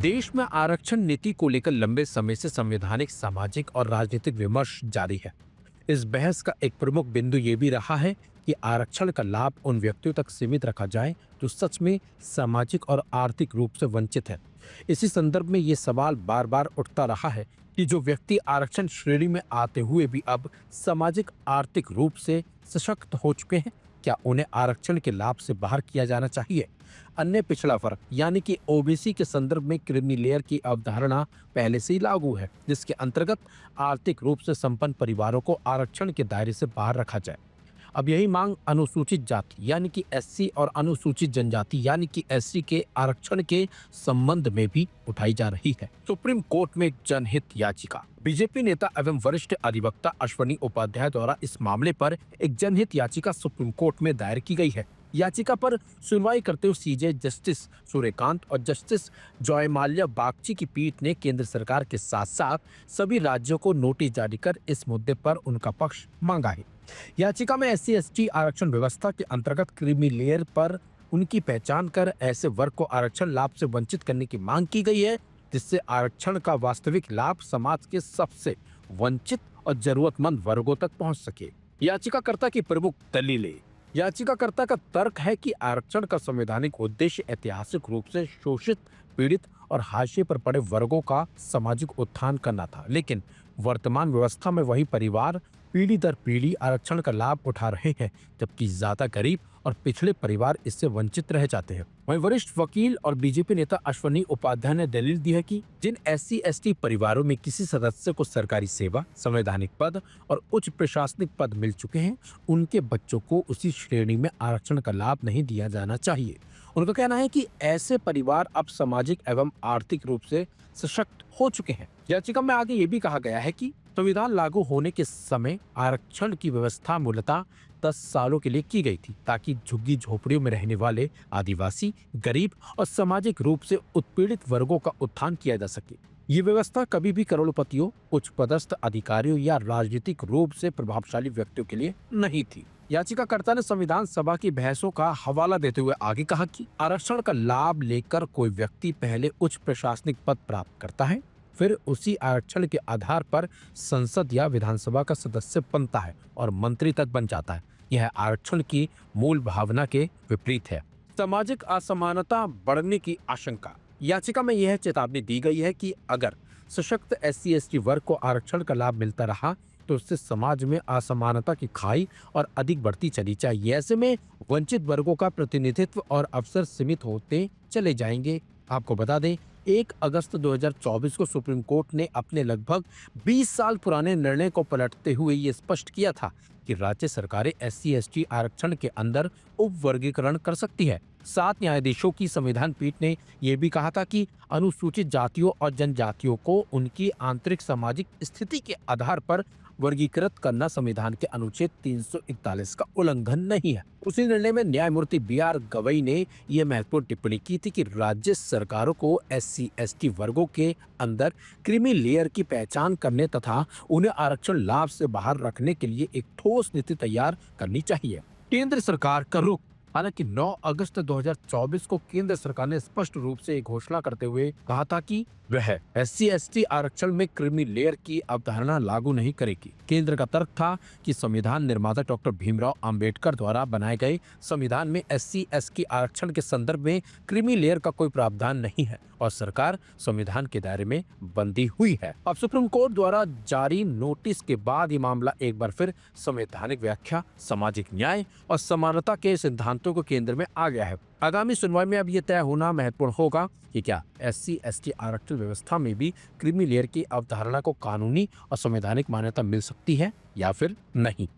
देश में आरक्षण नीति को लेकर लंबे समय से संवैधानिक, सामाजिक और राजनीतिक विमर्श जारी है। इस बहस का एक प्रमुख बिंदु ये भी रहा है कि आरक्षण का लाभ उन व्यक्तियों तक सीमित रखा जाए जो सच में सामाजिक और आर्थिक रूप से वंचित हैं। इसी संदर्भ में ये सवाल बार बार उठता रहा है कि जो व्यक्ति आरक्षण श्रेणी में आते हुए भी अब सामाजिक आर्थिक रूप से सशक्त हो चुके हैं, क्या उन्हें आरक्षण के लाभ से बाहर किया जाना चाहिए। अन्य पिछड़ा वर्ग यानी कि ओबीसी के संदर्भ में क्रीमी लेयर की अवधारणा पहले से ही लागू है, जिसके अंतर्गत आर्थिक रूप से संपन्न परिवारों को आरक्षण के दायरे से बाहर रखा जाए। अब यही मांग अनुसूचित जाति यानी कि एससी और अनुसूचित जनजाति यानी कि एससी के आरक्षण के संबंध में भी उठाई जा रही है। सुप्रीम कोर्ट में जनहित याचिका। बीजेपी नेता एवं वरिष्ठ अधिवक्ता अश्वनी उपाध्याय द्वारा इस मामले पर एक जनहित याचिका सुप्रीम कोर्ट में दायर की गई है। याचिका पर सुनवाई करते हुए सीजे जस्टिस सूर्यकांत और जस्टिस जयमाल्या बागची की पीठ ने केंद्र सरकार के साथ साथ सभी राज्यों को नोटिस जारी कर इस मुद्दे पर उनका पक्ष मांगा है। याचिका में एससी एसटी आरक्षण व्यवस्था के अंतर्गत क्रीमी लेयर पर उनकी पहचान कर ऐसे वर्ग को आरक्षण लाभ से वंचित करने की मांग की गई है, जिससे आरक्षण का वास्तविक लाभ समाज के सबसे वंचित और जरूरतमंद वर्गों तक पहुंच सके। याचिकाकर्ता की प्रमुख दलीलें। याचिकाकर्ता का तर्क है कि आरक्षण का संवैधानिक उद्देश्य ऐतिहासिक रूप से शोषित, पीड़ित और हाशिए पर पड़े वर्गों का सामाजिक उत्थान करना था, लेकिन वर्तमान व्यवस्था में वही परिवार पीढ़ी दर पीढ़ी आरक्षण का लाभ उठा रहे हैं, जबकि ज्यादा गरीब और पिछड़े परिवार इससे वंचित रह जाते हैं। वहीं वरिष्ठ वकील और बीजेपी नेता अश्वनी उपाध्याय ने दलील दी है कि जिन एससी एसटी परिवारों में किसी सदस्य को सरकारी सेवा, संवैधानिक पद और उच्च प्रशासनिक पद मिल चुके हैं, उनके बच्चों को उसी श्रेणी में आरक्षण का लाभ नहीं दिया जाना चाहिए। उनका कहना है कि ऐसे परिवार अब सामाजिक एवं आर्थिक रूप से सशक्त हो चुके हैं। याचिका में आगे ये भी कहा गया है कि संविधान लागू होने के समय आरक्षण की व्यवस्था मूलतः 10 सालों के लिए की गई थी, ताकि झुग्गी झोपड़ियों में रहने वाले आदिवासी, गरीब और सामाजिक रूप से उत्पीड़ित वर्गों का उत्थान किया जा सके। ये व्यवस्था कभी भी करोड़पतियों, उच्च पदस्थ अधिकारियों या राजनीतिक रूप से प्रभावशाली व्यक्तियों के लिए नहीं थी। याचिकाकर्ता ने संविधान सभा की बहसों का हवाला देते हुए आगे कहा कि आरक्षण का लाभ लेकर कोई व्यक्ति पहले उच्च प्रशासनिक पद प्राप्त करता है, फिर उसी आरक्षण के आधार पर संसद या विधानसभा का सदस्य बनता है और मंत्री तक बन जाता है। यह आरक्षण की मूल भावना के विपरीत है। सामाजिक असमानता बढ़ने की आशंका। याचिका में यह चेतावनी दी गई है कि अगर सशक्त एससी एसटी वर्ग को आरक्षण का लाभ मिलता रहा तो उससे समाज में असमानता की खाई और अधिक बढ़ती चली जाएगी। ऐसे में वंचित वर्गों का प्रतिनिधित्व और अवसर सीमित होते चले जाएंगे। आपको बता दें, 1 अगस्त 2024 को सुप्रीम कोर्ट ने अपने लगभग 20 साल पुराने निर्णय को पलटते हुए ये स्पष्ट किया था कि राज्य सरकारें एससी एसटी आरक्षण के अंदर उप वर्गीकरण कर सकती है। 7 न्यायाधीशों की संविधान पीठ ने यह भी कहा था कि अनुसूचित जातियों और जनजातियों को उनकी आंतरिक सामाजिक स्थिति के आधार पर वर्गीकृत करना संविधान के अनुच्छेद 341 का उल्लंघन नहीं है। उसी निर्णय में न्यायमूर्ति BR गवई ने यह महत्वपूर्ण टिप्पणी की थी कि राज्य सरकारों को एससी एसटी वर्गों के अंदर क्रीमी लेयर की पहचान करने तथा उन्हें आरक्षण लाभ से बाहर रखने के लिए एक ठोस नीति तैयार करनी चाहिए। केंद्र सरकार का रुख। हालांकि 9 अगस्त 2024 को केंद्र सरकार ने स्पष्ट रूप से एक घोषणा करते हुए कहा था कि वह एससी एसटी आरक्षण में क्रीमी लेयर की अवधारणा लागू नहीं करेगी। केंद्र का तर्क था कि संविधान निर्माता डॉक्टर भीमराव अंबेडकर द्वारा बनाए गए संविधान में एससी एसटी आरक्षण के संदर्भ में क्रीमी लेयर का कोई प्रावधान नहीं है और सरकार संविधान के दायरे में बंधी हुई है। अब सुप्रीम कोर्ट द्वारा जारी नोटिस के बाद ये मामला एक बार फिर संवैधानिक व्याख्या, सामाजिक न्याय और समानता के सिद्धांतों को केंद्र में आ गया है। आगामी सुनवाई में अब यह तय होना महत्वपूर्ण होगा कि क्या एससी एसटी आरक्षण व्यवस्था में भी क्रीमी लेयर की अवधारणा को कानूनी और संवैधानिक मान्यता मिल सकती है या फिर नहीं।